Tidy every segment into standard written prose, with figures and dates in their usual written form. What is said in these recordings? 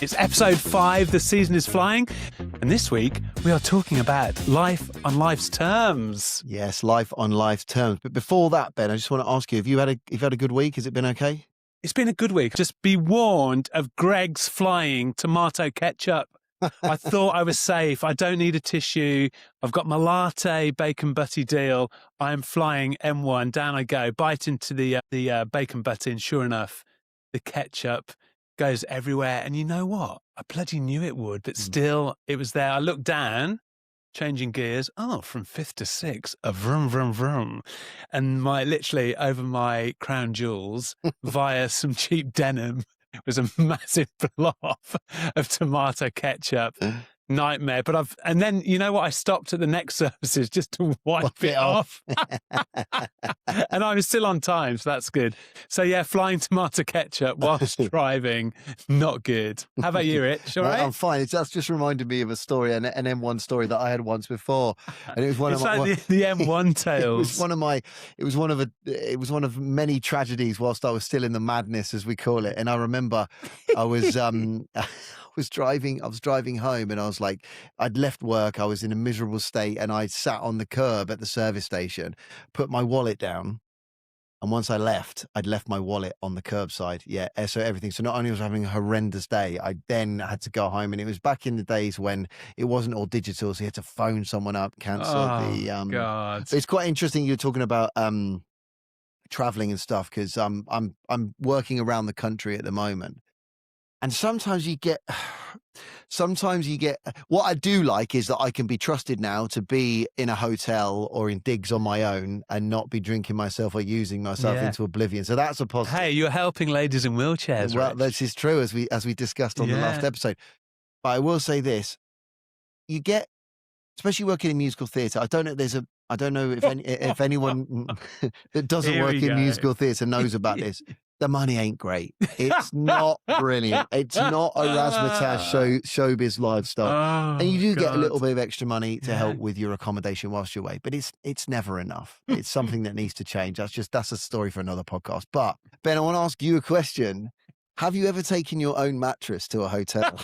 It's episode 5, the season is flying, and this week we are talking about life on life's terms. Yes, life on life's terms. But before that, Ben, I just want to ask you, you've had a good week? Has it been okay? It's been a good week. Just be warned of Greg's flying tomato ketchup. I thought I was safe. I don't need a tissue. I've got my latte bacon butty deal. I'm flying M1. Down I go. Bite into the bacon butty, and sure enough, the ketchup goes everywhere. And you know what? I bloody knew it would, but still, it was there. I looked down, changing gears. Oh, from 5th to 6th, a vroom, vroom, vroom. And literally over my crown jewels, via some cheap denim, it was a massive blob of tomato ketchup. Nightmare. And then, you know what? I stopped at the next services just to wipe it off. And I was still on time, so that's good. So yeah, flying tomato ketchup whilst driving, not good. How about you, Rich? All right? I'm fine. That's just reminded me of a story, an M1 story that I had once before. And it was one it's of my, like the M1 tales. It was one of many tragedies whilst I was still in the madness, as we call it. And I remember I was I was driving home, and I was like, I'd left work. I was in a miserable state, and I sat on the curb at the service station, put my wallet down. And once I'd left my wallet on the curbside. Yeah. So everything. So not only was I having a horrendous day, I then had to go home, and it was back in the days when it wasn't all digital. So you had to phone someone up, cancel God. It's quite interesting. You're talking about, traveling and stuff. Cause, I'm working around the country at the moment. And sometimes you get, what I do like is that I can be trusted now to be in a hotel or in digs on my own and not be drinking myself or using myself into oblivion. So that's a positive. Hey, you're helping ladies in wheelchairs, Well, Rich. this is true, as we discussed on the last episode. But I will say this, you get, especially working in musical theatre, I don't know if anyone that doesn't work in musical theatre knows about this. The money ain't great. It's not brilliant. It's not a razzmatazz showbiz lifestyle. And you do get a little bit of extra money to help with your accommodation whilst you're away, but it's never enough. It's something that needs to change. That's a story for another podcast. But Ben, I want to ask you a question. Have you ever taken your own mattress to a hotel?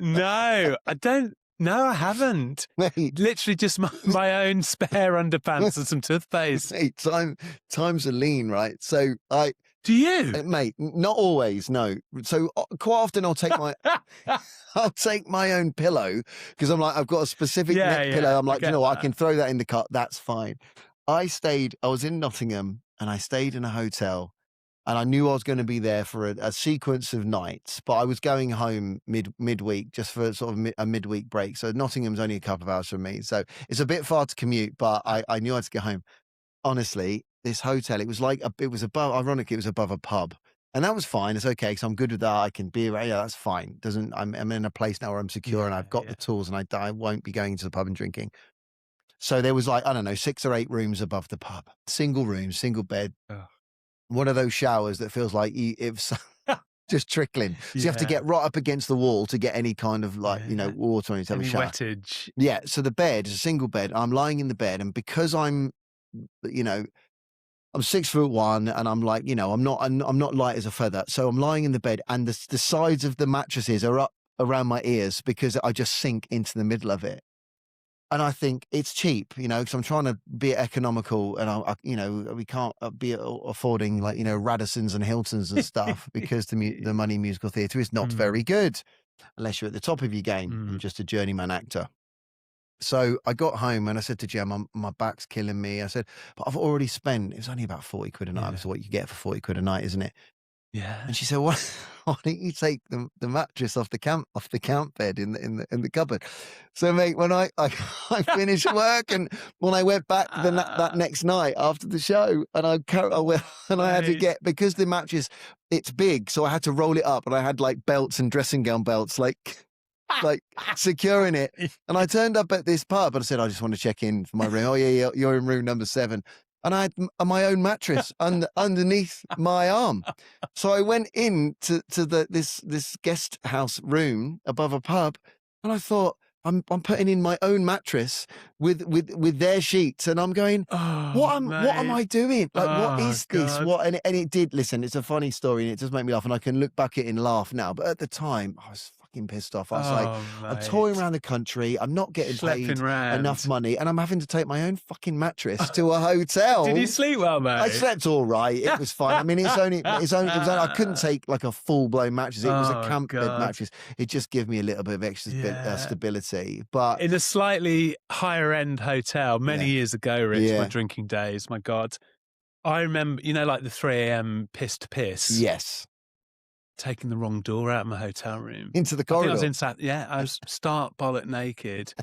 No, I don't. No, I haven't. Mate, literally just my own spare underpants and some toothpaste. Mate, times are lean, right? So Do you? Mate, not always, no. So quite often I'll take my own pillow, because I'm like, I've got a specific neck pillow. I'm like, you know what, I can throw that in the cut. That's fine. I was in Nottingham, and I stayed in a hotel, and I knew I was going to be there for a sequence of nights, but I was going home midweek just for sort of a midweek break. So Nottingham's only a couple of hours from me. So it's a bit far to commute, but I knew I had to get home. Honestly, this hotel, it was above a pub. And that was fine. It's okay, because I'm good with that. I can be, that's fine. I'm in a place now where I'm secure, and I've got the tools, and I won't be going to the pub and drinking. So there was 6 or 8 rooms above the pub. Single room, single bed. Ugh. One of those showers that feels like it's just trickling. So you have to get right up against the wall to get any kind of water on you to have a shower. Wettage. Yeah. So the bed is a single bed. I'm lying in the bed, and because I'm 6'1", and I'm like, I'm not light as a feather. So I'm lying in the bed, and the sides of the mattresses are up around my ears because I just sink into the middle of it. And I think it's cheap, because I'm trying to be economical, and we can't be affording Radissons and Hiltons and stuff because the money in musical theatre is not very good unless you're at the top of your game and just a journeyman actor. So I got home, and I said to Jem, my back's killing me. I said, but I've already spent, it was only about 40 quid a night. That's what you get for 40 quid a night, isn't it? Yeah. And she said, why don't you take the mattress off the camp bed in the cupboard? So mate, when I finished work, and when I went back that next night after the show, and I had to get, because the mattress, it's big, so I had to roll it up, and I had like belts and dressing gown belts like securing it. And I turned up at this pub, and I said, I just want to check in for my room. Oh yeah, you're in room number 7. And I had my own mattress underneath my arm. So I went in to this guest house room above a pub, and I thought, I'm putting in my own mattress with their sheets, and I'm going, what am I doing? Like, what is this? And it did. Listen, it's a funny story, and it does make me laugh, and I can look back at it and laugh now. But at the time, I was fucking pissed off. I was like, I'm touring around the country. I'm not getting paid enough money, and I'm having to take my own fucking mattress to a hotel. Did you sleep well, mate? I slept all right. It was fine. I mean, it was only I couldn't take like a full blown mattress. It was a camp bed mattress. It just gave me a little bit of extra stability. But in a slightly higher end hotel many years ago, Rich, my drinking days, my God, I remember, like the 3 a.m. piss to piss. Yes. Taking the wrong door out of my hotel room. Into the corridor. I was stark bollock naked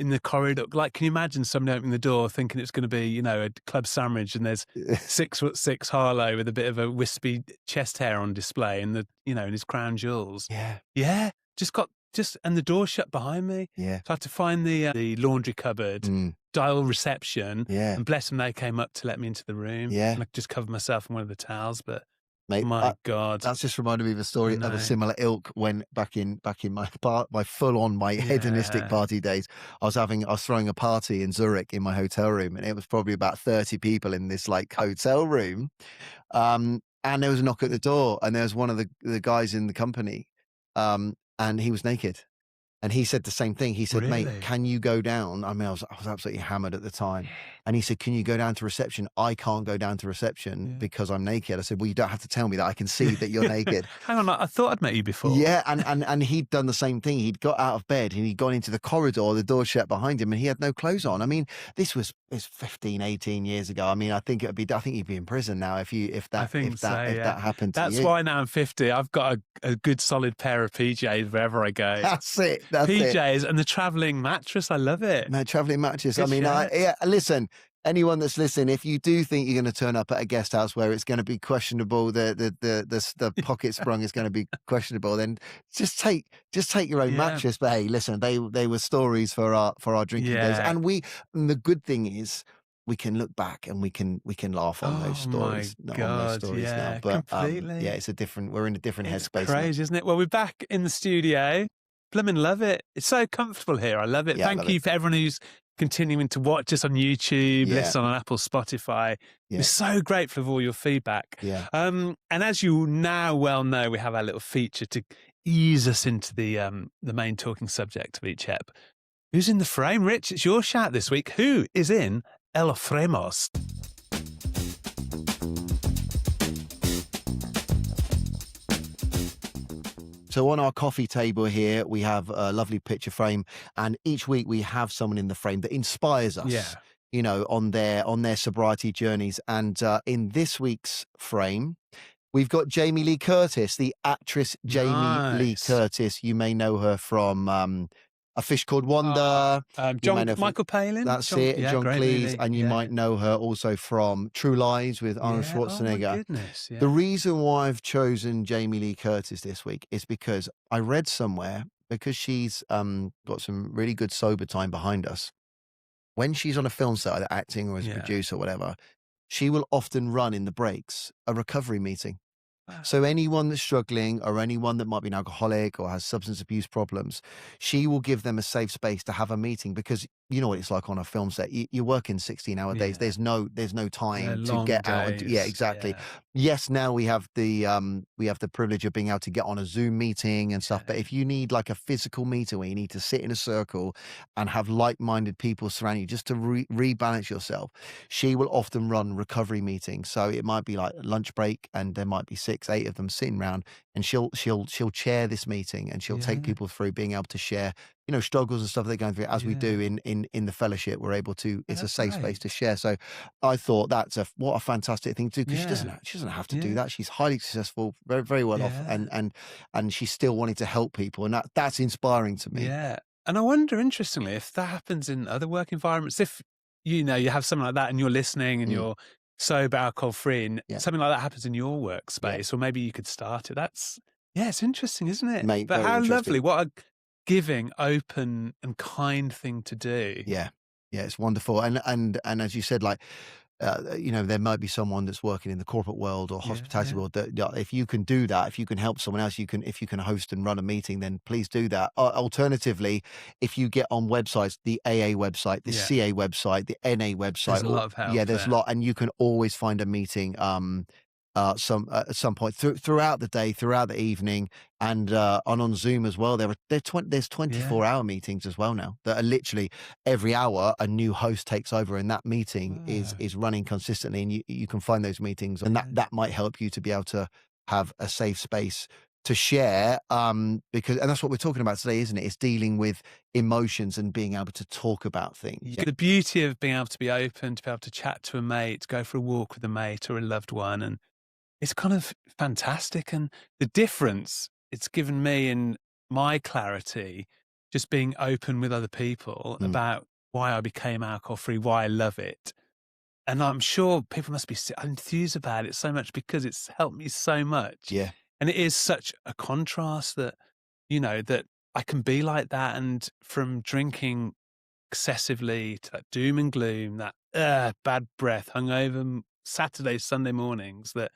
in the corridor. Like, can you imagine somebody opening the door thinking it's going to be, a club sandwich, and there's 6'6" Harlow with a bit of a wispy chest hair on display and in his crown jewels. Yeah. Yeah. And the door shut behind me. Yeah. So I had to find the laundry cupboard, dial reception. Yeah. And bless them, they came up to let me into the room. Yeah. And I just covered myself in one of the towels, but mate, my God. That's just reminded me of a story of a similar ilk when back in my hedonistic party days. I was throwing a party in Zurich in my hotel room, and it was probably about 30 people in this like hotel room. And there was a knock at the door, and there was one of the guys in the company. And he was naked, and he said the same thing. He said, Really? "Mate, can you go down?" I mean, I was absolutely hammered at the time, and he said, "Can you go down to reception?" I can't go down to reception because I'm naked. I said, "Well, you don't have to tell me that. I can see that you're naked." Hang on, I thought I'd met you before. Yeah, and he'd done the same thing. He'd got out of bed and he'd gone into the corridor, the door shut behind him, and he had no clothes on. I mean, this was 15, 18 years ago. I mean, I think he'd be in prison now if that happened to you. That's why now I'm 50. I've got a good solid pair of PJs wherever I go. That's it. PJs and the travelling mattress. I love it. No, travelling mattress. Good I mean, listen. Anyone that's listening, if you do think you're going to turn up at a guest house where it's going to be questionable, the pocket sprung is going to be questionable, then just take your own mattress. But hey, listen, they were stories for our drinking days, and the good thing is we can look back and we can laugh on those stories. My God, now. But completely. we're in a different headspace. Crazy, isn't it? Well, we're back in the studio. Blimmin' love it. It's so comfortable here. I love it. Thank you for everyone who's continuing to watch us on YouTube, listen on Apple, Spotify. We're so grateful for all your feedback. Yeah. And as you now well know, we have our little feature to ease us into the main talking subject of each ep. Who's in the frame, Rich? It's your shout this week. Who is in El Fremos? So on our coffee table here, we have a lovely picture frame, and each week we have someone in the frame that inspires us, on their sobriety journeys. And in this week's frame, we've got Jamie Lee Curtis, the actress Jamie Lee Curtis. You may know her from A Fish Called Wanda. Michael Palin. That's it, John Cleese. And you might know her also from True Lies with Arnold Schwarzenegger. Oh my goodness, The reason why I've chosen Jamie Lee Curtis this week is because I read somewhere, because she's got some really good sober time behind us. When she's on a film set, either acting or as a producer or whatever, she will often run in the breaks a recovery meeting. So anyone that's struggling, or anyone that might be an alcoholic or has substance abuse problems, she will give them a safe space to have a meeting, because you know what it's like on a film set. You're working 16-hour days. There's no time to get out. Exactly. Yes, now we have the privilege of being able to get on a Zoom meeting and stuff. But if you need like a physical meeting where you need to sit in a circle and have like-minded people surround you just to rebalance yourself, she will often run recovery meetings. So it might be like a lunch break, and there might be 6, 8 of them sitting around, and she'll chair this meeting, and she'll take people through being able to share struggles and stuff they're going through, as we do in the fellowship. We're able to, it's a safe space to share. So I thought what a fantastic thing to do, because she doesn't have to do that. She's highly successful, very, very well off, and she's still wanting to help people, and that's inspiring to me. Yeah. And I wonder, interestingly, if that happens in other work environments, if you have something like that and you're listening and you're sober, alcohol free, and something like that happens in your workspace, or maybe you could start it. It's interesting, isn't it? Mate, but how lovely, what a giving, open and kind thing to do. Yeah, it's wonderful. And as you said, like, there might be someone that's working in the corporate world or Yeah, hospitality yeah, world that, if you can do that, if you can help someone else, if you can host and run a meeting, then please do that. Alternatively, if you get on websites, the AA website, the yeah. CA website, the NA There's website, a or lot of yeah, help there's a there. lot, and you can always find a meeting. At some point throughout the day, throughout the evening, and on Zoom as well. There's Yeah. 24-hour meetings as well now that are literally every hour a new host takes over, and that meeting Wow. is running consistently, and you can find those meetings, and Yeah. that might help you to be able to have a safe space to share, because and that's what we're talking about today, isn't it? It's dealing with emotions and being able to talk about things. The beauty of being able to be open, to be able to chat to a mate, go for a walk with a mate or a loved one, and it's kind of fantastic. And the difference it's given me in my clarity, just being open with other people Mm, about why I became alcohol free, why I love it. And I'm sure people must be enthused about it so much because it's helped me so much. yeah. And it is such a contrast that, that I can be like that. And from drinking excessively to that doom and gloom, that bad breath, hungover Saturday, Sunday mornings, that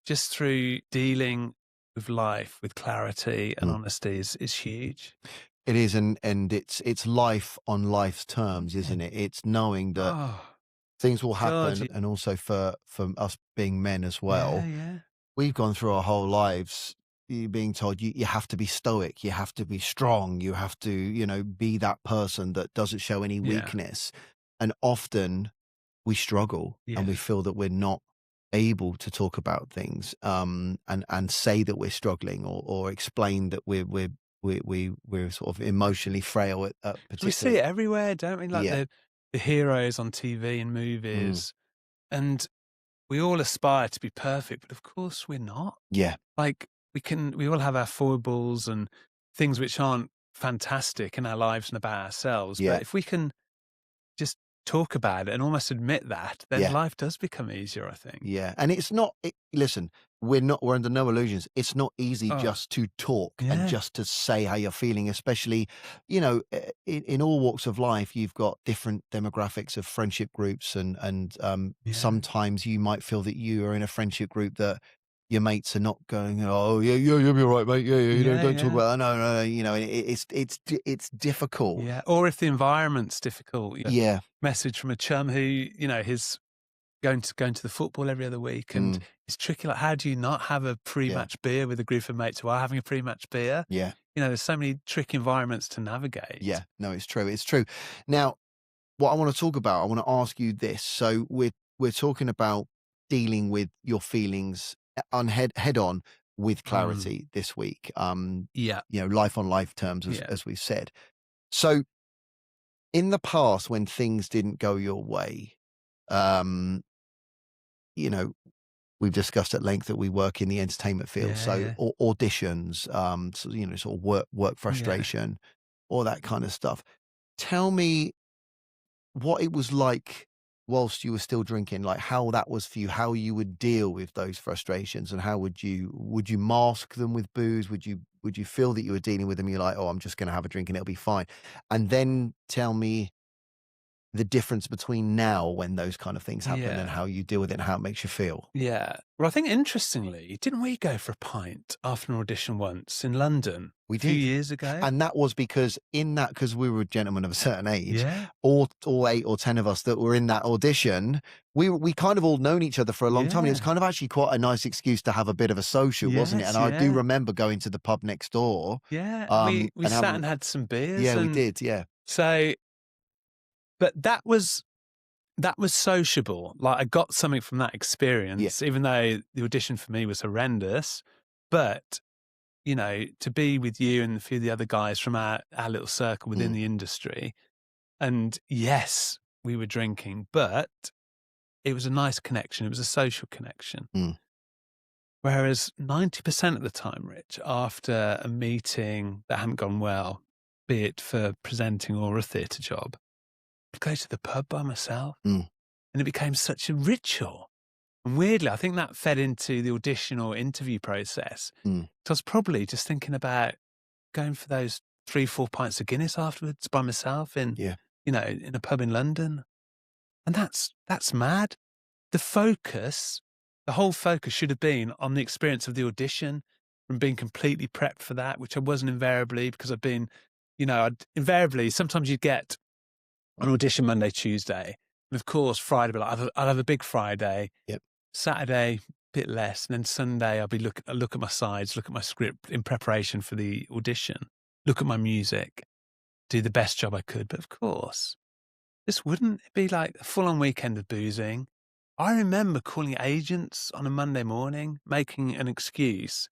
just through dealing with life with clarity and Mm. honesty is huge. It is, and it's life on life's terms, isn't it? It's knowing that Oh, things will God. happen, and also for us being men as Yeah, well, yeah, we've gone through our whole lives being told you have to be stoic, you have to be strong, you have to, be that person that doesn't show any yeah, weakness. And often we struggle and we yeah. feel that we're not able to talk about things, and say that we're struggling, or explain that we're sort of emotionally frail at We particular. see it everywhere, don't we? Like Yeah. the heroes on TV and Mm, movies. And we all aspire to be perfect, but of course we're not. yeah. Like we all have our foibles and things which aren't fantastic in our lives and about ourselves. Yeah. But if we can just talk about it and almost admit that, then Yeah. life does become easier, I think. Yeah, and it's not. Listen, we're under no illusions. It's not easy Oh, just to talk and yeah. just to say how you're feeling, especially, in all walks of life. You've got different demographics of friendship groups, and Yeah. sometimes you might feel that you are in a friendship group that your mates are not going, oh yeah, yeah, you'll be all right, mate. Yeah, yeah, Yeah. don't talk Yeah. about that. No, no, no. It's difficult. Yeah. Or if the environment's difficult, Yeah. message from a chum who, his going to the football every other week, and Mm, it's tricky. Like, how do you not have a yeah. pre-match beer with a group of mates who are having a pre-match beer? Yeah. There's so many tricky environments to navigate. Yeah. No, it's true. It's true. Now, what I want to talk about, I want to ask you this. So we're talking about dealing with your feelings on head on with Mm, clarity this week. yeah, Life on life terms, yeah, as we've said. So in the past, when things didn't go your way, um, you know, we've discussed at length that we work in the entertainment field. yeah, So yeah, auditions, so, sort of work yeah, frustration, all that kind of stuff. Tell me what it was like whilst you were still drinking, like how that was for you, how you would deal with those frustrations, and how would you mask them with booze? Would you feel that you were dealing with them? You're like, oh, I'm just going to have a drink and it'll be fine. And then tell me the difference between now when those kind of things happen and yeah, how you deal with it and how it makes you feel. yeah. Well, I think interestingly, didn't we go for a pint after an audition once in London We a few did. years ago? And that was because we were gentlemen of a certain age, Yeah, all 8 or 10 of us that were in that audition, we kind of all known each other for a long time, and it was yeah, kind of actually quite a nice excuse to have a bit of a social, wasn't it? And yes, I do yeah, remember going to the pub next door, yeah. We and sat having and had some beers, yeah, we and did, yeah. so, but that was sociable. Like, I got something from that Yeah. experience, even though the audition for me was horrendous. But, to be with you and a few of the other guys from our little circle within Mm, the industry, and yes, we were drinking, but it was a nice connection. It was a social connection. mm, Whereas 90% of the time, Rich, after a meeting that hadn't gone well, be it for presenting or a theatre job, I'd go to the pub by myself, mm, and it became such a ritual. And weirdly, I think that fed into the audition or interview process. mm, So I was probably just thinking about going for those 3, 4 pints of Guinness afterwards by myself in, yeah. in a pub in London. And that's mad. the focus, the whole focus should have been on the experience of the audition and being completely prepped for that, which I wasn't invariably, because I've been, invariably, sometimes you get an audition Monday, Tuesday. And of course, Friday, but I'll have a big Friday. Yep. Saturday, a bit less. And then Sunday, I'll look at my sides, look at my script in preparation for the audition, look at my music, do the best job I could. But of course, this wouldn't be like a full-on weekend of boozing. I remember calling agents on a Monday morning, making an excuse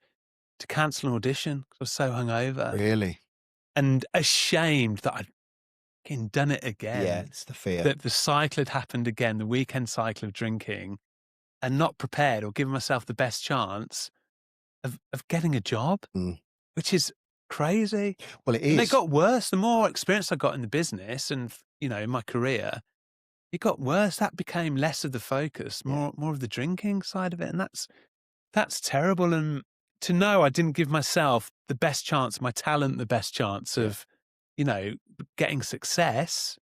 to cancel an audition because I was so hungover. Really? And ashamed that I'd fucking done it again. Yeah, it's the fear. That the cycle had happened again, the weekend cycle of drinking, and not prepared or giving myself the best chance of getting a job, which is crazy. Well, it is. And it got worse. The more experience I got in the business and, in my career, it got worse. That became less of the focus, more of the drinking side of it. And that's terrible. And to know I didn't give myself the best chance, my talent, the best chance of, getting success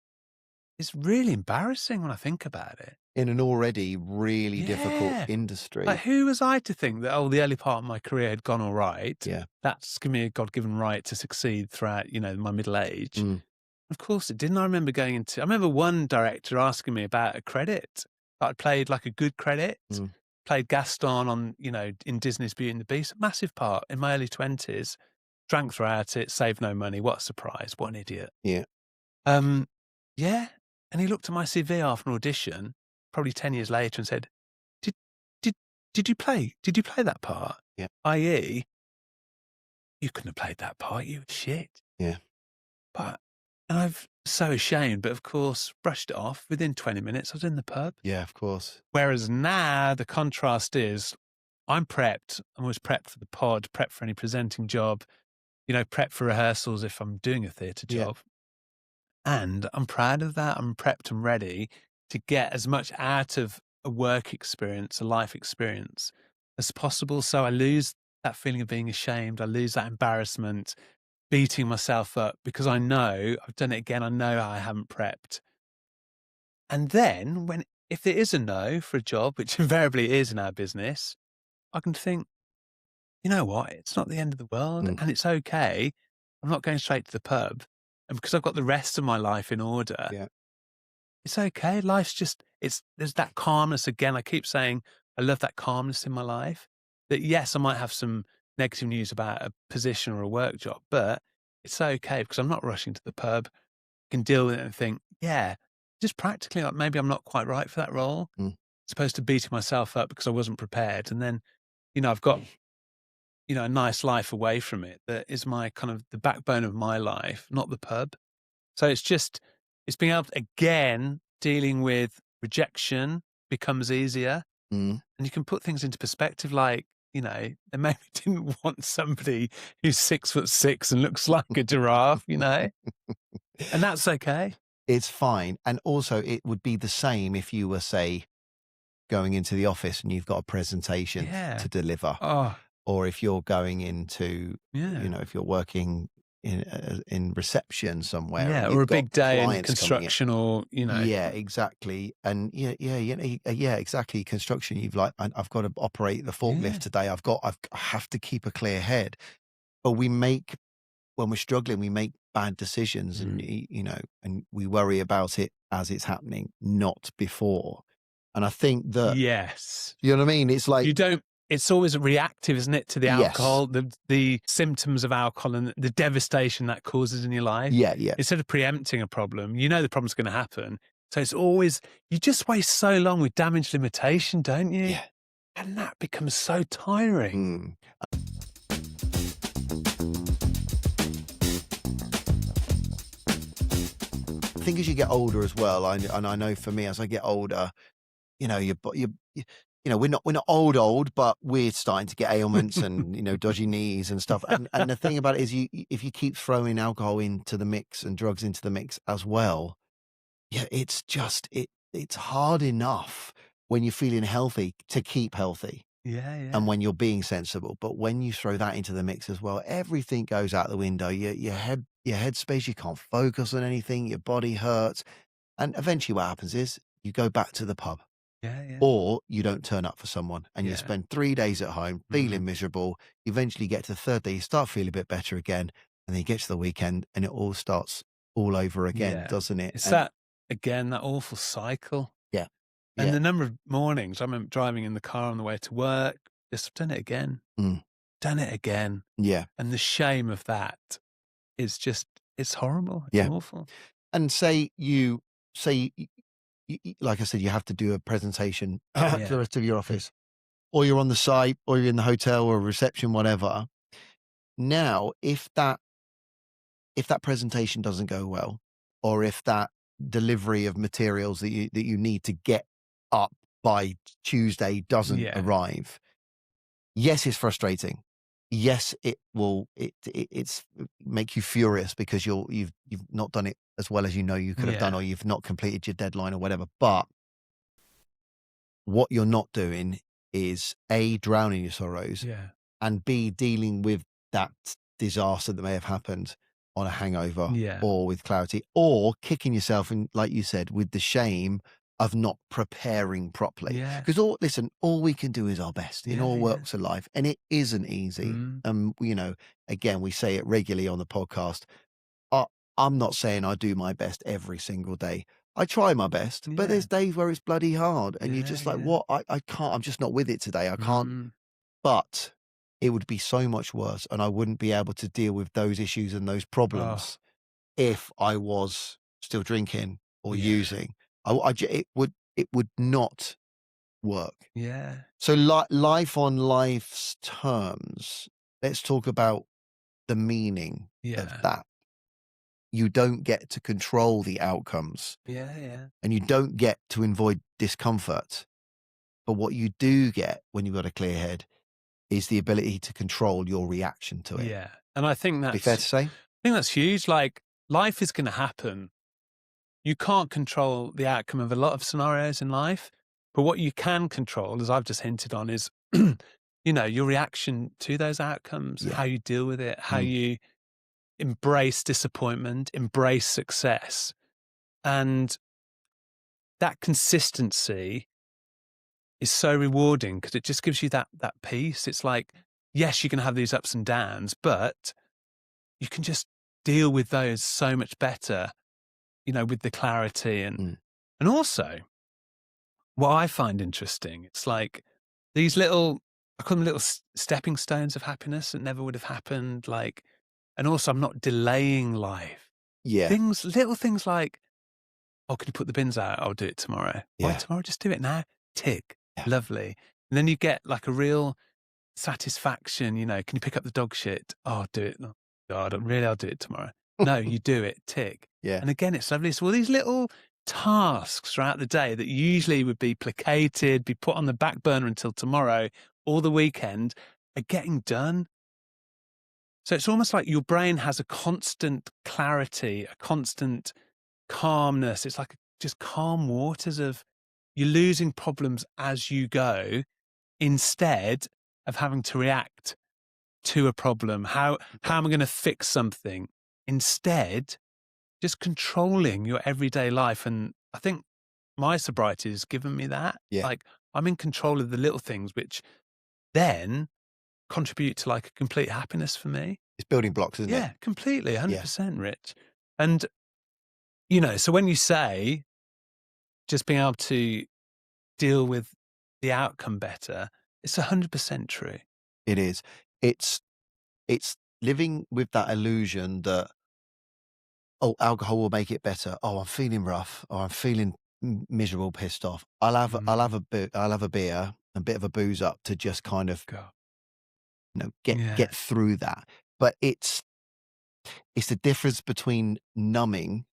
is really embarrassing when I think about it. In an already really difficult industry. Like, who was I to think that, the early part of my career had gone all right? Yeah. That's given me a God-given right to succeed throughout, my middle age. Of course it didn't. I remember one director asking me about a credit. I'd played like a good credit, played Gaston on, in Disney's Beauty and the Beast, a massive part in my early 20s, drank throughout it, saved no money. What a surprise. What an idiot. Yeah. Yeah. And he looked at my CV after an audition, probably 10 years later, and said, did you play that part? Yeah. i.e., you couldn't have played that part, you were shit. Yeah. And I've so ashamed, but of course, brushed it off. Within 20 minutes, I was in the pub. Yeah, of course. Whereas now the contrast is I'm prepped. I'm always prepped for the pod, prepped for any presenting job, prepped for rehearsals if I'm doing a theatre job. And I'm proud of that. I'm prepped and ready to get as much out of a work experience, a life experience as possible. So I lose that feeling of being ashamed. I lose that embarrassment, beating myself up, because I know I've done it again. I know I haven't prepped. And then if there is a no for a job, which invariably is in our business, I can think, you know what? It's not the end of the world and it's okay. I'm not going straight to the pub. And because I've got the rest of my life in order, it's okay. Life's just, there's that calmness again. I keep saying, I love that calmness in my life. That yes, I might have some negative news about a position or a work job, but it's okay because I'm not rushing to the pub. I can deal with it and think, just practically, like maybe I'm not quite right for that role. As opposed to beating myself up because I wasn't prepared. And then, I've got, a nice life away from it that is my kind of the backbone of my life, not the pub. So it's being able to, again, dealing with rejection becomes easier. And you can put things into perspective like, they maybe didn't want somebody who's 6'6" and looks like a giraffe, and that's okay. It's fine. And also it would be the same if you were, say, going into the office and you've got a presentation to deliver. Or if you're going into, if you're working in reception somewhere, or a big day in construction, or yeah, exactly. And exactly, construction. I've got to operate the forklift today. I have to keep a clear head. But when we're struggling, we make bad decisions, and and we worry about it as it's happening, not before. And I think that you know what I mean. It's like it's always reactive, isn't it, to the alcohol, the symptoms of alcohol and the devastation that causes in your life. Yeah. Instead of preempting a problem, the problem's going to happen. So it's always, you just waste so long with damage limitation, don't you? Yeah. And that becomes so tiring. I think as you get older as well, and I know for me, as I get older, we're not old, but we're starting to get ailments and dodgy knees and stuff. And the thing about it is, if you keep throwing alcohol into the mix and drugs into the mix as well, it's just it's hard enough when you're feeling healthy to keep healthy. And when you're being sensible, but when you throw that into the mix as well, everything goes out the window. Your headspace, you can't focus on anything. Your body hurts, and eventually, what happens is you go back to the pub. Or you don't turn up for someone and you spend 3 days at home feeling miserable. Eventually you get to the third day, you start feeling a bit better again. And then you get to the weekend and it all starts all over again, doesn't it? It's that awful cycle. Yeah. And the number of mornings I remember driving in the car on the way to work, just done it again. Done it again. Yeah. And the shame of that is just, it's horrible. It's awful. And say like I said, you have to do a presentation to the rest of your office, or you're on the site, or you're in the hotel or reception, whatever. Now, if that presentation doesn't go well, or if that delivery of materials that you need to get up by Tuesday doesn't arrive, yes, it's frustrating. Yes, it will. It's make you furious because you've not done it as well as you know you could have done, or you've not completed your deadline or whatever. But what you're not doing is A, drowning your sorrows, and B, dealing with that disaster that may have happened on a hangover or with clarity, or kicking yourself in, like you said, with the shame of not preparing properly. Because all we can do is our best in all walks of life, and it isn't easy. Again, we say it regularly on the podcast. I'm not saying I do my best every single day. I try my best, but there's days where it's bloody hard, and you're just like, what? I can't. I'm just not with it today. I can't. But it would be so much worse, and I wouldn't be able to deal with those issues and those problems if I was still drinking or using. It would not work. So life on life's terms, let's talk about the meaning of that. You don't get to control the outcomes. And you don't get to avoid discomfort. But what you do get when you've got a clear head is the ability to control your reaction to it. And I think that's... Be fair to say? I think that's huge. Like, life is going to happen. You can't control the outcome of a lot of scenarios in life, but what you can control, as I've just hinted on, is, your reaction to those outcomes, how you deal with it, how you embrace disappointment, embrace success. And that consistency is so rewarding because it just gives you that peace. It's like, yes, you can have these ups and downs, but you can just deal with those so much better, with the clarity. And also what I find interesting, it's like these little, I call them little stepping stones of happiness that never would have happened. Like, and also I'm not delaying life. Little things like, oh, can you put the bins out? I'll do it tomorrow. Why tomorrow? Just do it now. Tick. Lovely. And then you get like a real satisfaction, can you pick up the dog shit? Oh, I'll do it. Oh, God, I'll do it tomorrow. No, you do it. Tick. And again, it's lovely. So all these little tasks throughout the day that usually would be placated, be put on the back burner until tomorrow or the weekend are getting done. So it's almost like your brain has a constant clarity, a constant calmness. It's like just calm waters of you're losing problems as you go instead of having to react to a problem. How am I going to fix something? Instead, just controlling your everyday life. And I think my sobriety has given me that. Like, I'm in control of the little things, which then contribute to like a complete happiness for me. It's building blocks, isn't it? Yeah, completely, 100%, Rich. And, so when you say just being able to deal with the outcome better, it's 100% true. It is. It's living with that illusion that, oh, alcohol will make it better. Oh, I'm feeling rough, or I'm feeling miserable, pissed off. I'll have a beer, a bit of a booze up to just kind of get through that. But it's the difference between numbing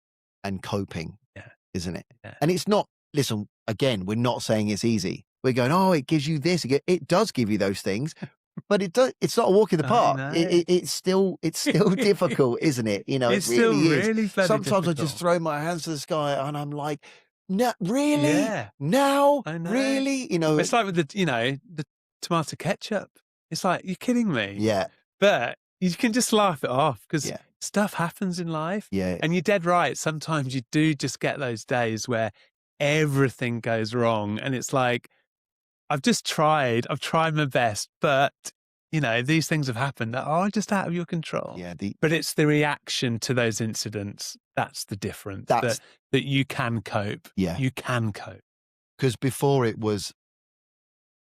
and coping, isn't it? And it's not. Listen, again, we're not saying it's easy. We're going, oh, it gives you this. It does give you those things, but it's not a walk in the park. It's still difficult, isn't it? It's it really still is. really Sometimes difficult. I just throw my hands to the sky and I'm like, no, really? Now? Really? It's like with the tomato ketchup. It's like, you're kidding me. Yeah. But you can just laugh it off because stuff happens in life. Yeah. And you're dead right. Sometimes you do just get those days where everything goes wrong. And it's like, I've tried my best, but these things have happened that are just out of your control. Yeah. But it's the reaction to those incidents. That's the difference, that you can cope. Yeah. You can cope. Because before it was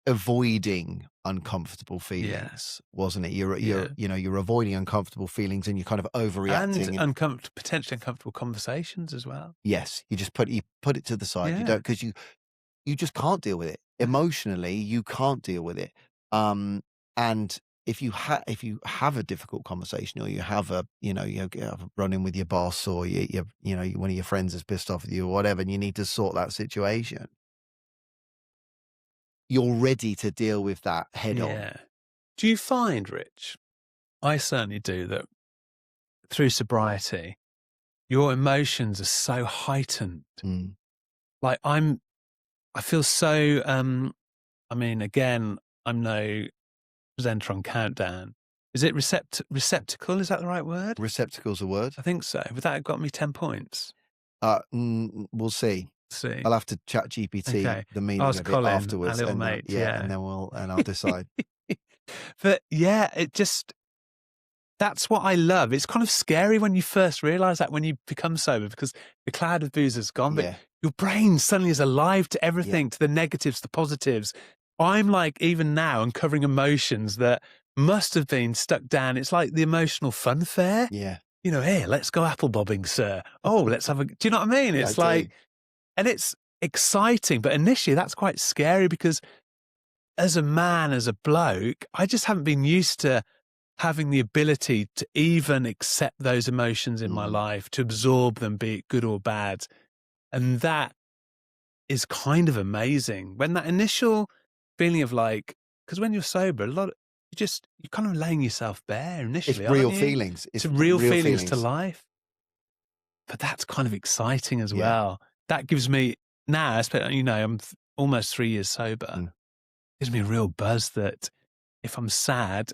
avoiding uncomfortable feelings, wasn't it? You're avoiding uncomfortable feelings and you're kind of overreacting. And potentially uncomfortable conversations as well. Yes. You just put it to the side. Yeah. You don't, because you just can't deal with it. Emotionally, you can't deal with it. And if you have a difficult conversation, or you have a run in with your boss, or one of your friends is pissed off with you or whatever, and you need to sort that situation, you're ready to deal with that head on. Do you find, Rich, I certainly do, that through sobriety, your emotions are so heightened? Like I feel so, again, I'm no presenter on Countdown. Is it receptacle? Is that the right word? Receptacle's a word. I think so. Would that have got me 10 points? We'll see. I'll have to chat GPT the meaning Ask of Colin, it afterwards. our little mate. And then I'll decide. But that's what I love. It's kind of scary when you first realize that, when you become sober, because the cloud of booze is gone, but your brain suddenly is alive to everything, to the negatives, the positives. I'm like, even now, uncovering emotions that must have been stuck down. It's like the emotional fun fair. Yeah. Here, let's go apple bobbing, sir. Oh, let's have do you know what I mean? It's and it's exciting, but initially that's quite scary, because as a man, as a bloke, I just haven't been used to having the ability to even accept those emotions in my life, to absorb them, be it good or bad. And that is kind of amazing. When that initial feeling of because when you're sober, you're kind of laying yourself bare initially. It's real feelings. It's real feelings to life. But that's kind of exciting as well. That gives me, now, I'm almost 3 years sober. Gives me a real buzz that if I'm sad,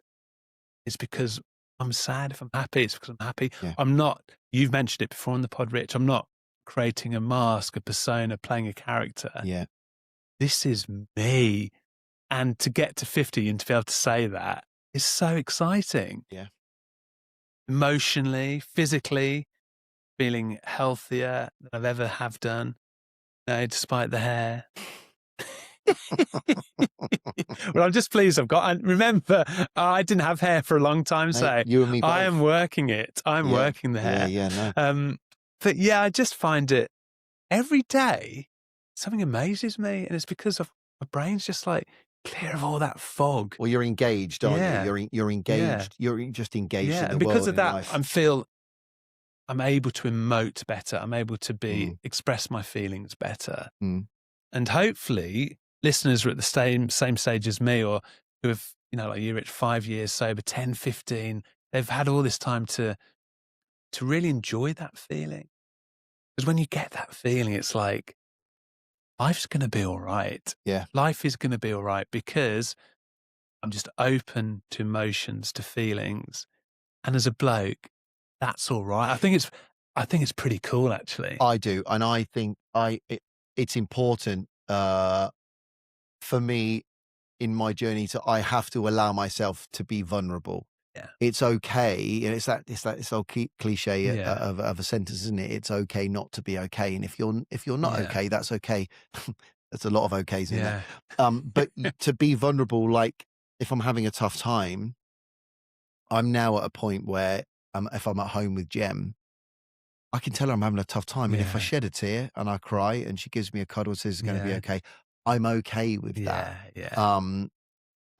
it's because I'm sad. If I'm happy, it's because I'm happy. Yeah. I'm not, you've mentioned it before on the pod, Rich, I'm not creating a mask, a persona, playing a character. Yeah. This is me. And to get to 50 and to be able to say that is so exciting. Yeah. Emotionally, physically, feeling healthier than I've ever have done. Despite the hair. Well, I'm just pleased I've got. And remember, I didn't have hair for a long time, so you and me both. I am working it. I'm working the hair. No. But I just find it every day. Something amazes me, and it's because of my brain's just clear of all that fog. Well, you're engaged, aren't you? You're engaged. You're just engaged in the and because world, of that, life. I'm able to emote better. I'm able to express my feelings better. And hopefully listeners are at the same stage as me, or who have, like you, Rich, 5 years sober, 10, 15, they've had all this time to really enjoy that feeling. Because when you get that feeling, it's like, life's going to be all right. Yeah. Life is going to be all right because I'm just open to emotions, to feelings. And as a bloke, that's all right. I think it's pretty cool, actually. I do. And I think it's important for me in my journey I have to allow myself to be vulnerable. Yeah. It's okay. And it's that old cliche of a sentence, isn't it? It's okay not to be okay. And if you're not okay, that's okay. There's a lot of okays in there. But to be vulnerable, like if I'm having a tough time, I'm now at a point where if I'm at home with Jem, I can tell her I'm having a tough time. And if I shed a tear and I cry and she gives me a cuddle and says it's going to be okay, I'm okay with that. Yeah.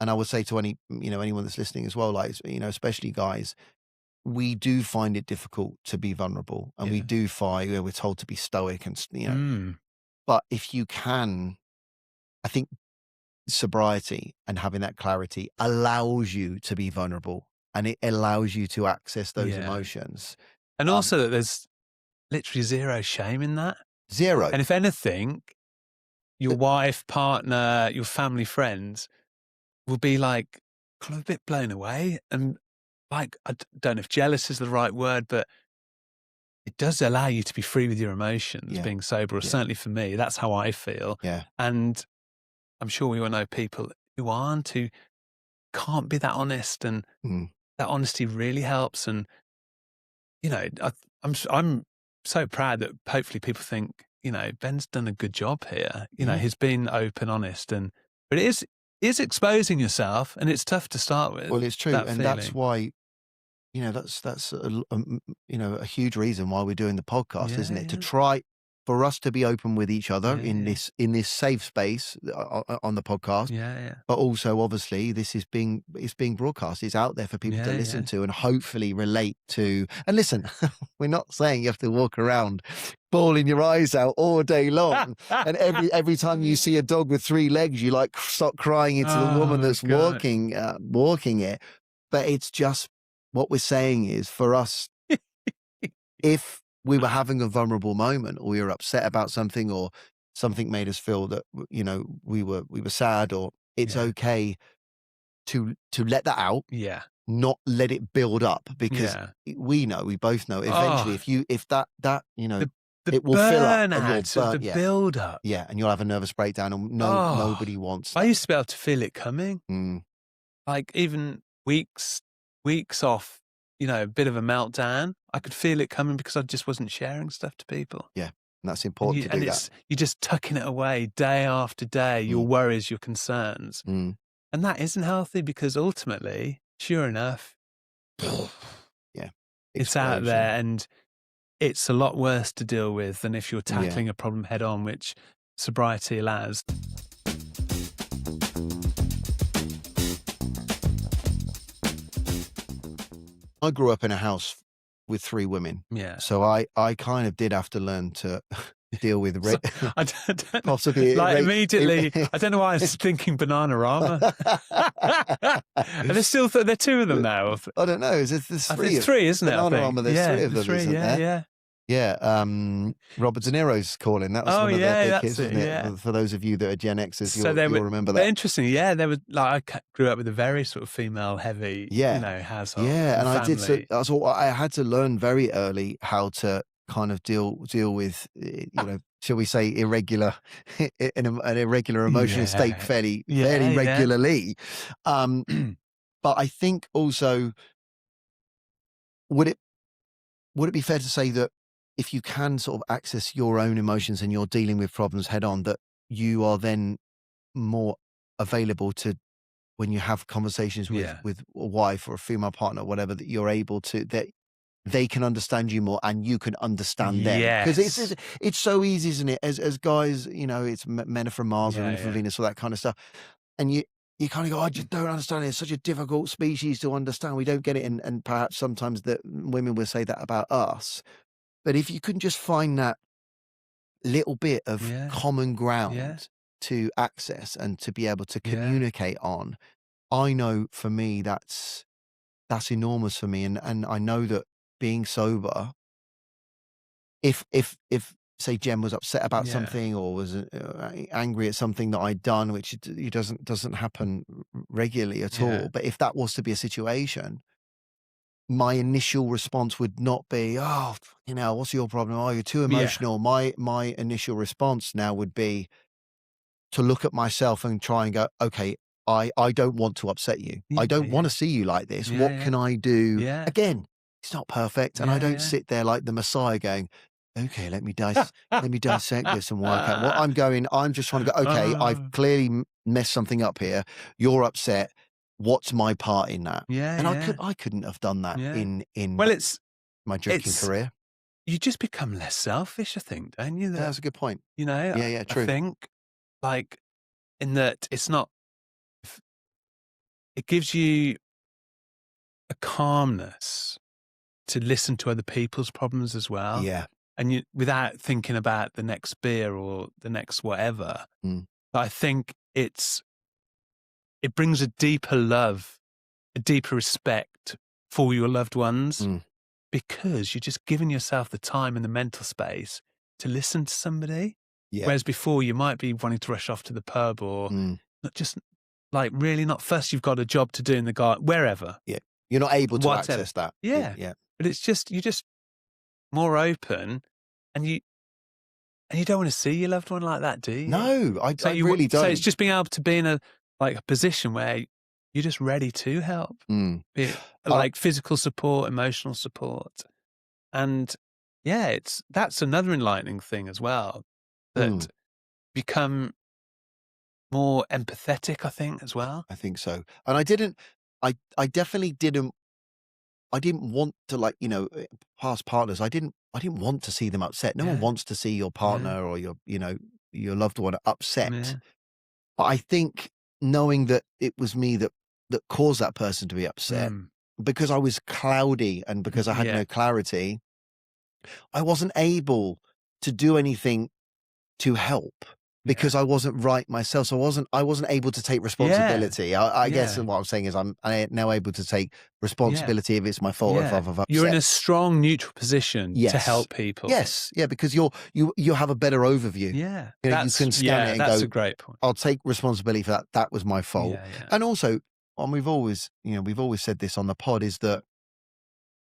And I would say to anyone that's listening as well, especially guys, we do find it difficult to be vulnerable, and we do find we're told to be stoic and but if you can, I think sobriety and having that clarity allows you to be vulnerable, and it allows you to access those emotions. And also that there's literally zero shame in that. Zero. And if anything, your wife, partner, your family, friends will be kind of a bit blown away. And I don't know if jealous is the right word, but it does allow you to be free with your emotions, being sober, or certainly for me, that's how I feel. Yeah. And I'm sure we all know people who can't be that honest, and that honesty really helps. And, I'm so proud that hopefully people think, Ben's done a good job here. He's been open, honest, but it is exposing yourself, and it's tough to start with. Well, it's true. And that's why, that's a huge reason why we're doing the podcast, isn't it? To try for us to be open with each other in this safe space on the podcast. But also, obviously, it's being broadcast. It's out there for people to listen to and hopefully relate to. And listen, we're not saying you have to walk around bawling your eyes out all day long. And every time you see a dog with 3 legs, you start crying into the woman that's walking it. But it's just, what we're saying is, for us, if we were having a vulnerable moment, or we were upset about something, or something made us feel that, we were sad, or it's okay to let that out. Yeah. Not let it build up, because we both know eventually if that it will fill up, and the build up. Yeah, and you'll have a nervous breakdown, and nobody wants that. I used to be able to feel it coming. Like even weeks off, a bit of a meltdown, I could feel it coming because I just wasn't sharing stuff to people. Yeah, and that's important to do that. You're just tucking it away day after day, your worries, your concerns. And that isn't healthy, because ultimately, sure enough, it's out there, and it's a lot worse to deal with than if you're tackling a problem head on, which sobriety allows. I grew up in a house with 3 women. Yeah. So I kind of did have to learn to deal with possibly immediately. I don't know why I was thinking Bananarama. Are there still there are 2 of them now? I don't know. There's 3. It's 3, isn't it? Bananarama, there's 3 of them, 3, isn't there? Yeah. Yeah, Robert De Niro's Calling. That was one of their hits, wasn't it? For those of you that are Gen Xers, you'll remember that. Interesting, they were I grew up with a very sort of female-heavy, household. Yeah, and family. I had to learn very early how to kind of deal with, shall we say, irregular, an irregular emotional state fairly regularly. But I think also, would it be fair to say that if you can sort of access your own emotions and you're dealing with problems head on, that you are then more available to, when you have conversations with a wife or a female partner, whatever, that you're able to, that they can understand you more and you can understand them. Because it's so easy, isn't it? As guys, it's men are from Mars, women are from Venus, all that kind of stuff. And you kind of go, I just don't understand it. It's such a difficult species to understand. We don't get it. And perhaps sometimes that women will say that about us. But if you can just find that little bit of common ground to access and to be able to communicate on, I know for me that's enormous for me. And I know that being sober, if say Jen was upset about something, or was angry at something that I'd done, which doesn't happen regularly at all, but if that was to be a situation, my initial response would not be, what's your problem? Oh, you're too emotional. My initial response now would be to look at myself and try and go, okay, I don't want to upset you. I don't want to see you like this. What can I do? Again, it's not perfect. And I don't sit there like the Messiah going, okay, let me dissect this and work out what I'm going. I'm just trying to go, okay, I've clearly messed something up here. You're upset. What's my part in that? And I couldn't have done that in my drinking career. You just become less selfish, I think, don't you? That's a good point. True. I think, like, in that it's not. It gives you a calmness to listen to other people's problems as well. Yeah. And without thinking about the next beer or the next whatever. But I think it brings a deeper love, a deeper respect for your loved ones, because you're just giving yourself the time and the mental space to listen to somebody. Yeah. Whereas before you might be wanting to rush off to the pub, or not, just like really not. First, you've got a job to do in the garden, wherever. Yeah. You're not able to access that. Yeah. But it's just, more open, and you don't want to see your loved one like that, do you? No, I really don't. So it's just being able to be in a position where you're just ready to help, be it like physical support, emotional support, and that's another enlightening thing as well, that become more empathetic, I think, as well. I think so. And I definitely didn't want to, past partners. I didn't want to see them upset. No one wants to see your partner or your loved one upset. Yeah. But I think knowing that it was me that caused that person to be upset, because I was cloudy and because I had no clarity, I wasn't able to do anything to help because I wasn't right myself. So I wasn't able to take responsibility. I guess what I'm saying is I'm now able to take responsibility if it's my fault or if I've upset. You're in a strong neutral position to help people. Yes. Yeah. Because you have a better overview. Yeah. You can scan it and that's go, a great point. I'll take responsibility for that. That was my fault. And also, and we've always said this on the pod, is that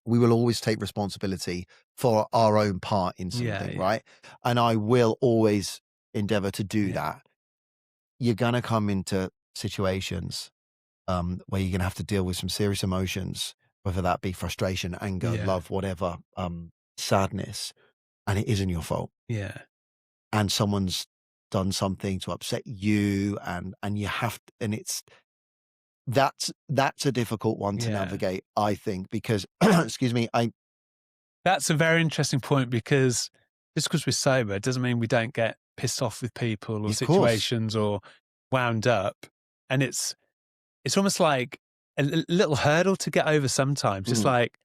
we will always take responsibility for our own part in something, right? And I will always endeavor to do that. You're going to come into situations where you're going to have to deal with some serious emotions, whether that be frustration, anger, love, whatever, sadness, and it isn't your fault. Yeah. And someone's done something to upset you, and you have to, and that's a difficult one to navigate, I think, because excuse me, that's a very interesting point, because just because we're sober, it doesn't mean we don't get pissed off with people or situations or wound up. And it's almost like a little hurdle to get over sometimes. It's like,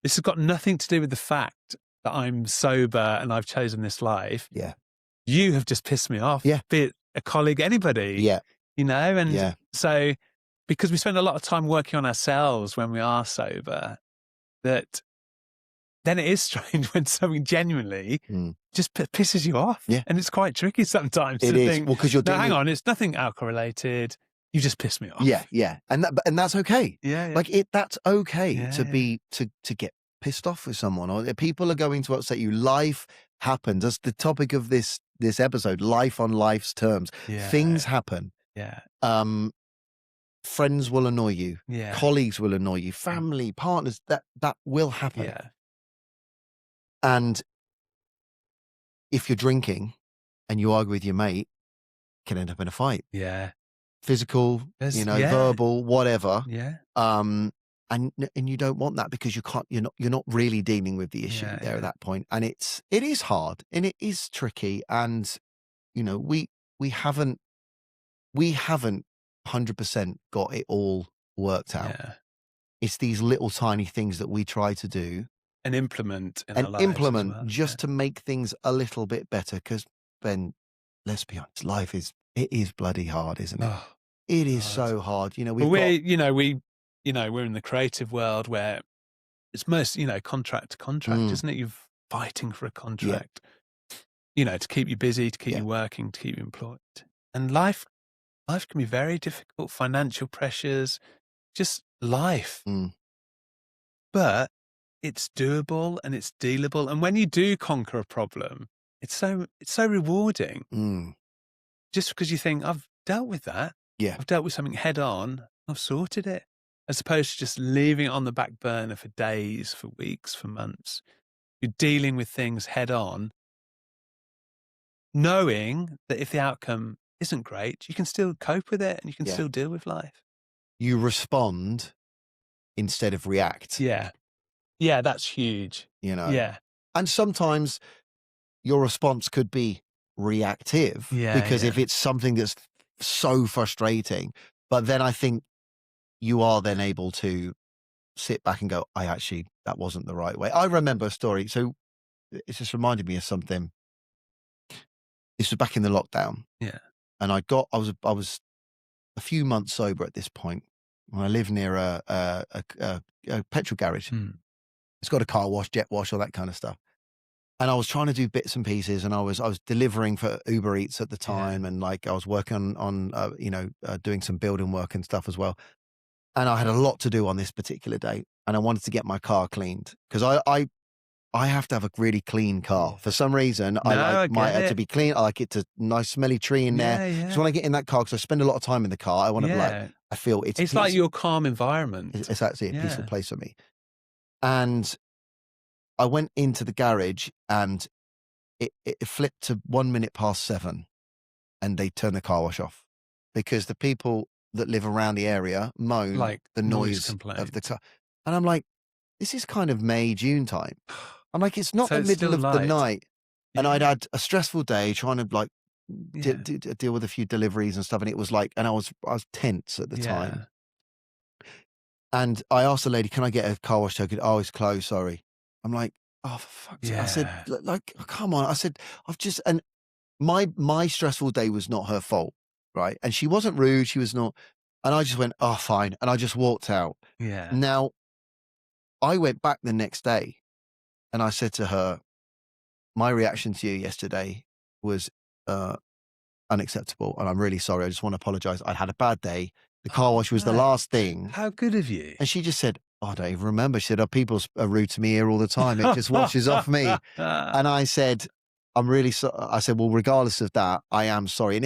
this has got nothing to do with the fact that I'm sober and I've chosen this life. Yeah. You have just pissed me off. Yeah. Be it a colleague, anybody. Yeah. And so, because we spend a lot of time working on ourselves when we are sober, that then it is strange when something genuinely just pisses you off. Yeah. And it's quite tricky sometimes to think, well, because you're no, hang on, it's nothing alcohol related. You just pissed me off. Yeah, yeah. And that's okay. Yeah. Like that's okay to get pissed off with someone, or people are going to upset you. Life happens. That's the topic of this episode, life on life's terms. Yeah. Things happen. Yeah. Friends will annoy you. Yeah. Colleagues will annoy you. Family, partners, that will happen. Yeah. And if you're drinking and you argue with your mate, it can end up in a fight. Yeah. Physical, verbal, whatever. Yeah. And you don't want that, because you're not really dealing with the issue there at that point. And it is hard and it is tricky. And we haven't 100% got it all worked out. Yeah. It's these little tiny things that we try to do and implement in our lives as well. Just to make things a little bit better. Because Ben, let's be honest, life is bloody hard, isn't it? Oh, it is so hard. we're in the creative world where it's most contract to contract, isn't it? You're fighting for a contract, to keep you busy, to keep you working, to keep you employed. And life can be very difficult. Financial pressures, just life. But it's doable and it's dealable. And when you do conquer a problem, it's so rewarding. Just because you think, I've dealt with that. Yeah. I've dealt with something head on. I've sorted it. As opposed to just leaving it on the back burner for days, for weeks, for months. You're dealing with things head on, knowing that if the outcome isn't great, you can still cope with it and you can still deal with life. You respond instead of react. Yeah. Yeah, that's huge. Yeah. And sometimes your response could be reactive, because if it's something that's so frustrating, but then I think you are then able to sit back and go, that wasn't the right way. I remember a story. So it's just reminded me of something. This was back in the lockdown. Yeah. And I was a few months sober at this point. I live near a petrol garage. It's got a car wash, jet wash, all that kind of stuff. And I was trying to do bits and pieces, and I was delivering for Uber Eats at the time, and I was working on doing some building work and stuff as well. And I had a lot to do on this particular day, and I wanted to get my car cleaned, because I have to have a really clean car. For some reason, I like my to be clean. I like it to nice smelly tree in there. Because when I get in that car, because I spend a lot of time in the car, I want to be like, I feel it's like your calm environment. It's actually a peaceful place for me. And I went into the garage and it flipped to 1 minute past 7 and they turned the car wash off because the people that live around the area moan like the noise of the car. And I'm like, this is kind of May, June time. I'm like, it's not the middle of the night. And I'd had a stressful day trying to like deal with a few deliveries and stuff. And it was like, and I was tense at the time. And I asked the lady, can I get a car wash token? Oh, it's closed, sorry. I'm like, oh, for fuck's sake. I said, like, come on. I said, and my stressful day was not her fault, right? And she wasn't rude. She was not. And I just went, oh, fine. And I just walked out. Yeah. Now, I went back the next day and I said to her, my reaction to you yesterday was unacceptable. And I'm really sorry. I just want to apologize. I'd had a bad day. The car wash was the last thing. How good of you. And she just said, oh, I don't even remember. She said, oh, people are rude to me here all the time. It just washes off me. And I said, I'm really sorry. I said, well, regardless of that, I am sorry. And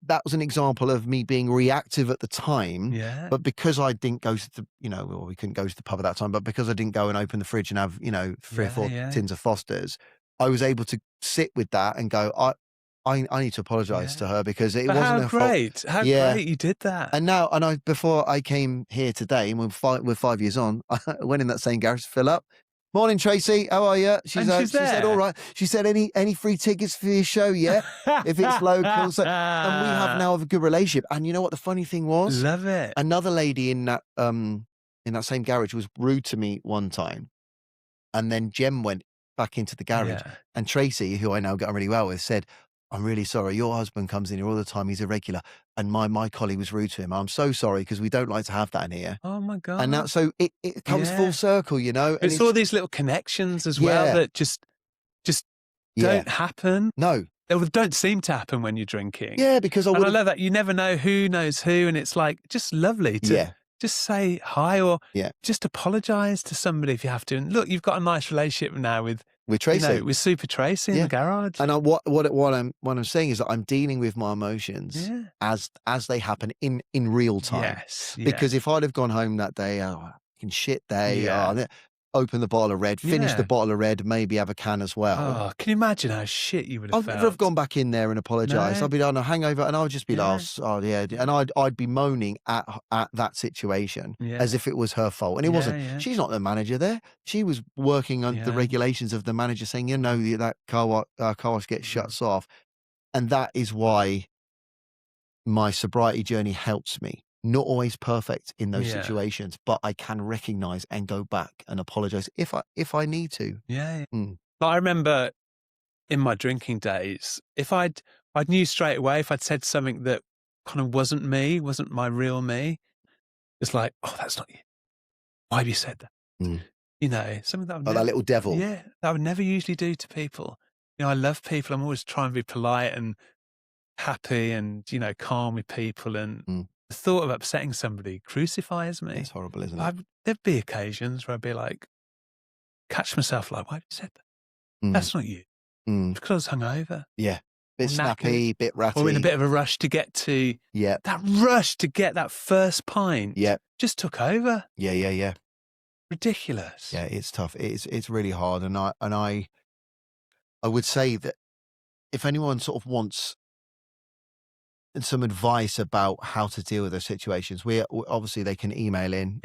that was an example of me being reactive at the time. Yeah. But because I didn't go to the, well, we couldn't go to the pub at that time, but because I didn't go and open the fridge and have, 3 or 4 tins of Foster's, I was able to sit with that and go, I need to apologize to her because it wasn't her fault. How great you did that. And before I came here today, and we're 5 years on, I went in that same garage to fill up. Morning, Tracy. How are you? She said, all right. She said, any free tickets for your show? Yeah, if it's local. So, and we have now a good relationship. And you know what the funny thing was? Love it. Another lady in that same garage was rude to me one time, and then Jem went back into the garage, and Tracy, who I now get on really well with, said, I'm really sorry. Your husband comes in here all the time. He's irregular. And my colleague was rude to him. I'm so sorry because we don't like to have that in here. Oh, my God. And now, so it comes full circle, And it's all these little connections as well that just don't happen. No. They don't seem to happen when you're drinking. Yeah, because I love that. You never know who knows who. And it's like just lovely to just say hi or just apologize to somebody if you have to. And look, you've got a nice relationship now with Tracy, with Super Tracy in the garage. And what I'm saying is that I'm dealing with my emotions as they happen in real time. Yes, because if I'd have gone home that day, fucking shit day, open the bottle of red, finish the bottle of red, maybe have a can as well. Oh, can you imagine how shit you would have felt? I'd never have gone back in there and apologised. I'd be on a hangover, and I would just be like, and I'd be moaning at that situation as if it was her fault, and it wasn't. She's not the manager there. She was working on the regulations of the manager, saying, that car wash gets shuts off, and that is why my sobriety journey helps me. Not always perfect in those situations, but I can recognize and go back and apologize if I need to. Yeah. But I remember in my drinking days, if I knew straight away if I'd said something that kind of wasn't my real me, it's like, oh, that's not you. Why have you said that? Something that that little devil. Yeah, that I would never usually do to people. I love people. I'm always trying to be polite and happy and calm with people and. The thought of upsetting somebody crucifies me. It's horrible, isn't it? There'd be occasions where I'd be like, catch myself like, why have you said that? That's not you. Because I was hungover. Yeah. Bit snappy, bit ratty. Or in a bit of a rush to get to that rush to get that first pint. Yeah. Just took over. Yeah. Ridiculous. Yeah, it's tough. It's really hard. And I would say that if anyone sort of wants some advice about how to deal with those situations, we obviously they can email in,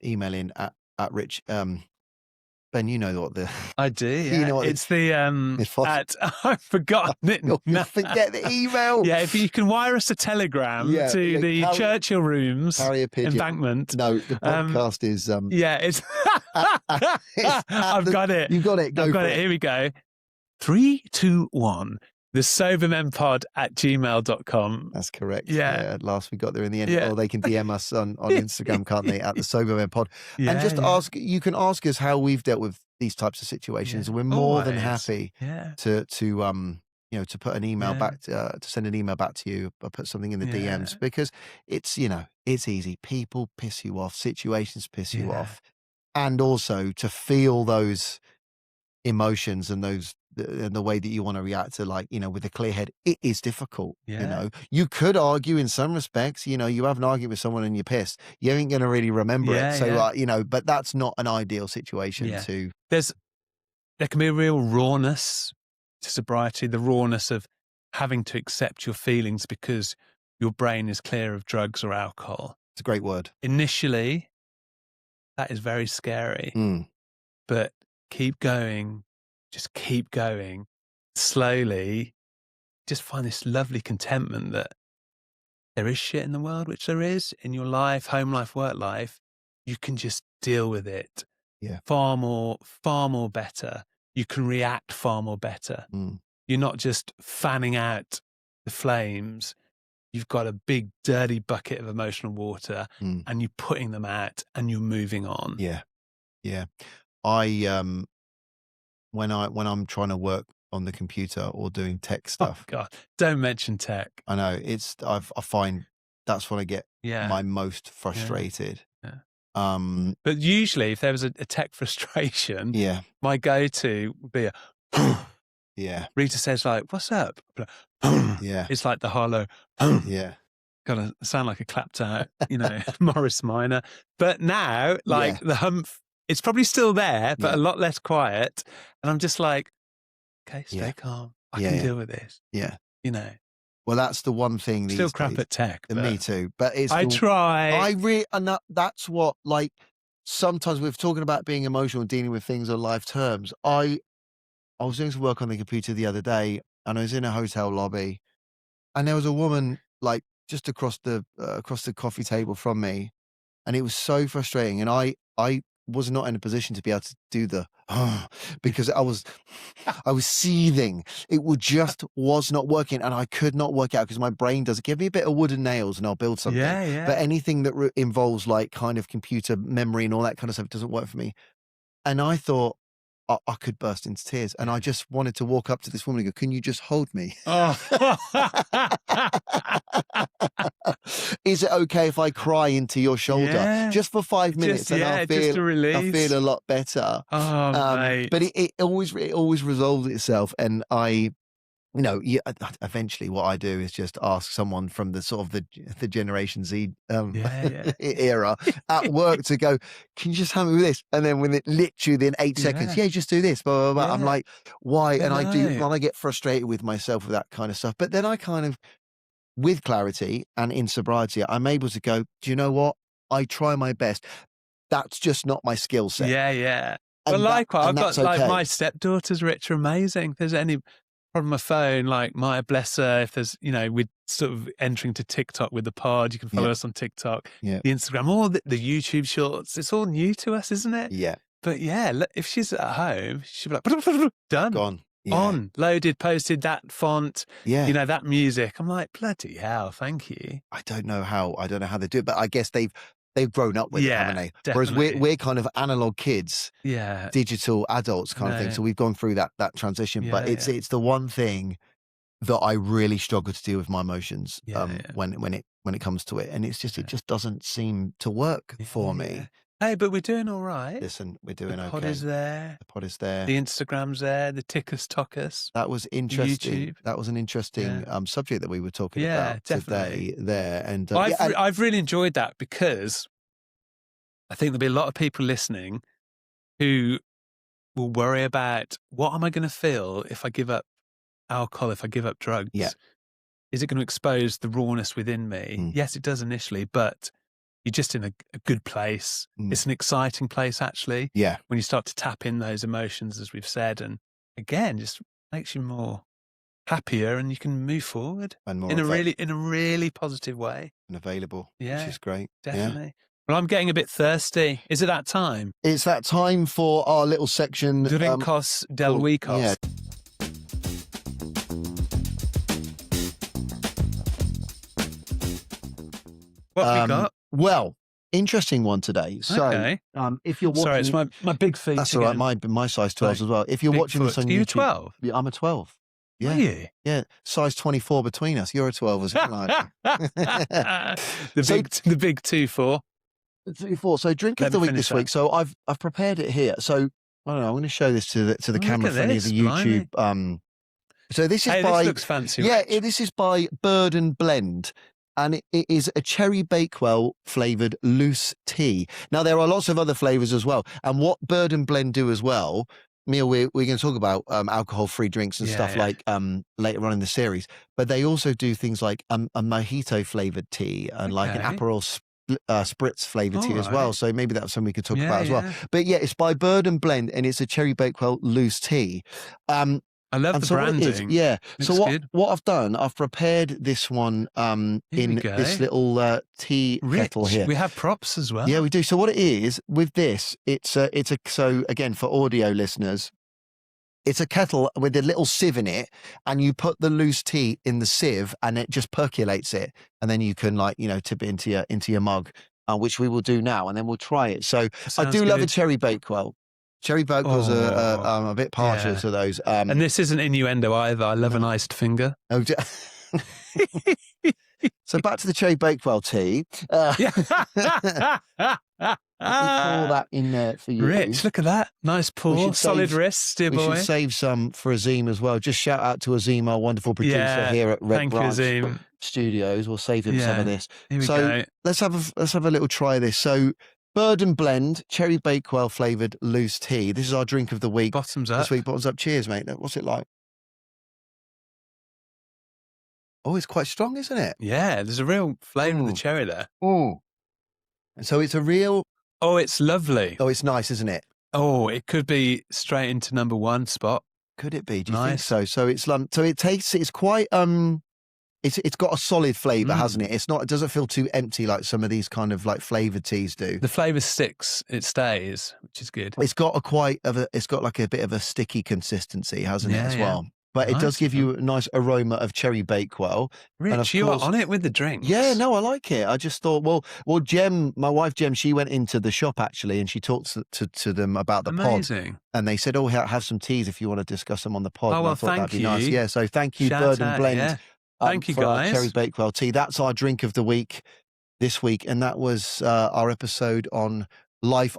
email in at Rich. Ben, you know what I do. Yeah. You know what it's the I've forgotten it. You forget the email. Yeah, if you can wire us a telegram to the Churchill Rooms embankment. No, the podcast is it's I've got it. You've got it. I've got it. Here we go. 3, 2, 1. The sobermenpod@gmail.com. That's correct. Yeah. At last we got there in the end. Or they can DM us on Instagram, can't they? At the sobermenpod. And just you can ask us how we've dealt with these types of situations. And we're more than happy to put an email back, to send an email back to you, or put something in the DMs, because it's easy. People piss you off. Situations piss you off. and also to feel those emotions and the way that you want to react to, like, with a clear head, it is difficult. You could argue in some respects, you have an argument with someone and you're pissed, you ain't going to really remember it. So, but that's not an ideal situation to. There can be a real rawness to sobriety, the rawness of having to accept your feelings because your brain is clear of drugs or alcohol. It's a great word. Initially, that is very scary, but keep going, just keep going. Slowly, just find this lovely contentment that there is shit in the world, which there is in your life, home life, work life. You can just deal with it far more better. You can react far more better. You're not just fanning out the flames. You've got a big dirty bucket of emotional water and you're putting them out and you're moving on. Yeah. I when I'm trying to work on the computer or doing tech stuff. Oh God, don't mention tech. I know, I find that's when I get my most frustrated. But usually if there was a tech frustration, my go-to would be Rita says, like, what's up? It's like the hollow. Gotta sound like a clapped out, Morris Minor. But now, like the humph, it's probably still there, but a lot less quiet. And I'm just like, okay, stay calm. I can deal with this. Well, that's the one thing. Still crap at tech. Me too. But I try. And that's what, like, sometimes we're talking about being emotional and dealing with things on life terms. I was doing some work on the computer the other day and I was in a hotel lobby and there was a woman, like, just across the coffee table from me. And it was so frustrating. And I was not in a position to be able to do the because I was seething. It was not working, and I could not work out because my brain does give me a bit of wood and nails, and I'll build something. But anything that involves like kind of computer memory and all that kind of stuff doesn't work for me. And I thought I could burst into tears, and I just wanted to walk up to this woman and go, "Can you just hold me? Is it okay if I cry into your shoulder just for 5 minutes and I'll feel a lot better?" Mate. But it always resolves itself, and eventually what I do is just ask someone from the sort of the Generation Z era at work to go, "Can you just help me with this?" And then within 8 seconds, just do this, blah, blah, blah. I'm like, why? And I get frustrated with myself with that kind of stuff. But then I kind of, with clarity and in sobriety, I'm able to go, do you know what? I try my best. That's just not my skill set. Well, likewise, I've got like my stepdaughters, which are amazing. If there's any problem with my phone, like Maya, bless her, if there's, we're sort of entering to TikTok with the pod, you can follow us on TikTok, the Instagram, all the YouTube shorts. It's all new to us, isn't it? But if she's at home, she'll be like, done. Gone. On, loaded, posted, that font, that music. I'm like, bloody hell, thank you. I don't know how they do it, but I guess they've grown up with it, haven't they? Definitely. Whereas we're kind of analog kids, digital adults kind of thing. So we've gone through that transition. But it's the one thing that I really struggle to deal with my emotions when it comes to it, and it's just it just doesn't seem to work for me. Hey, but we're doing all right. Listen, we're doing okay. The pod is there. The Instagram's there. The Tickus Toccus. That was interesting. YouTube. That was an interesting subject that we were talking about today there. And I've really enjoyed that because I think there'll be a lot of people listening who will worry about, what am I going to feel if I give up alcohol, if I give up drugs? Is it going to expose the rawness within me? Yes, it does initially, but you're just in a good place. It's an exciting place, actually. When you start to tap in those emotions, as we've said, and again, just makes you more happier, and you can move forward and more in a really positive way and available. Which is great. Definitely. Well, I'm getting a bit thirsty. Is it that time? It's that time for our little section. Drinkos del Weekos. What have we got? Well, interesting one today. So, if you're watching, sorry, it's my big feet. That's all right. My size 12s as well. If you're watching this on YouTube, are you 12? Yeah, I'm a 12. Yeah, are you? Yeah, size 24 between us. You're a 12 as well. The big 2-4. 4. So drink of the week this week. So I've prepared it here. So I don't know. I'm going to show this to the camera friendly of the YouTube. So this is by. This looks fancy. Yeah, this is by Bird and Blend. And it is a cherry Bakewell flavoured loose tea. Now, there are lots of other flavours as well. And what Bird and Blend do as well, Neil, we're going to talk about alcohol-free drinks and stuff like later on in the series. But they also do things like a mojito flavoured tea and like an Aperol Spritz flavoured tea as well. So maybe that's something we could talk about as well. But yeah, it's by Bird and Blend and it's a cherry Bakewell loose tea. I love the branding. Yeah. So what I've done, I've prepared this one in this little tea kettle here. We have props as well. Yeah, we do. So what it is with this, so again for audio listeners, it's a kettle with a little sieve in it, and you put the loose tea in the sieve, and it just percolates it, and then you can tip it into your mug, which we will do now, and then we'll try it. So I do love a cherry Bakewell. Cherry Bakewells are a bit partial to those. And this isn't innuendo either. I love an iced finger. Oh, so back to the cherry Bakewell tea. Let me pour that in there for you. Rich, look at that. Nice pour. Solid wrist, dear boy. We should save some for Azim as well. Just shout out to Azim, our wonderful producer here at Red Branch Studios. We'll save him some of this. Here we go. Let's have a little try of this. So Bird and Blend, cherry Bakewell flavoured loose tea. This is our drink of the week. Bottoms up. This week, bottoms up. Cheers, mate. What's it like? Oh, it's quite strong, isn't it? Yeah, there's a real flavour of the cherry there. And so it's a real... Oh, it's lovely. Oh, it's nice, isn't it? Oh, it could be straight into number 1 spot. Could it be? Do you think so? So it's it's quite... It's got a solid flavour, hasn't it? It doesn't feel too empty like some of these kind of like flavoured teas do. The flavour sticks, it stays, which is good. It's got it's got like a bit of a sticky consistency, hasn't it, as well? But it does give you a nice aroma of cherry Bakewell. Rich, you are on it with the drinks. Yeah, no, I like it. I just thought, well, Jem, my wife Jem, she went into the shop actually, and she talked to them about the pod. And they said, have some teas if you want to discuss them on the pod. Oh, well, I thought that'd be nice. Yeah, so thank you, Bird and Blend. Yeah. Thank you, guys. Cherry Bakewell tea. That's our drink of the week this week. And that was our episode on life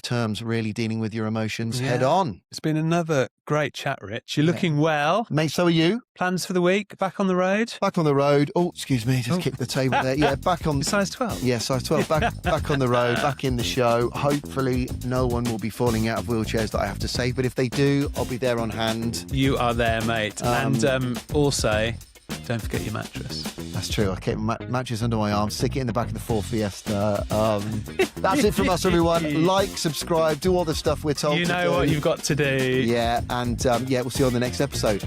terms, really dealing with your emotions head on. It's been another great chat, Rich. You're looking well. Mate, so are you. Plans for the week? Back on the road? Back on the road. Oh, excuse me. Just kicked the table there. Yeah, back on. Size 12? Yeah, size 12. Back on the road, back in the show. Hopefully no one will be falling out of wheelchairs that I have to save. But if they do, I'll be there on hand. You are there, mate. And also... don't forget your mattress. That's true. I keep my mattress under my arm, stick it in the back of the Ford Fiesta. That's it from us, everyone. Like, subscribe, do all the stuff we're told to do. You know what you've got to do. Yeah, and we'll see you on the next episode.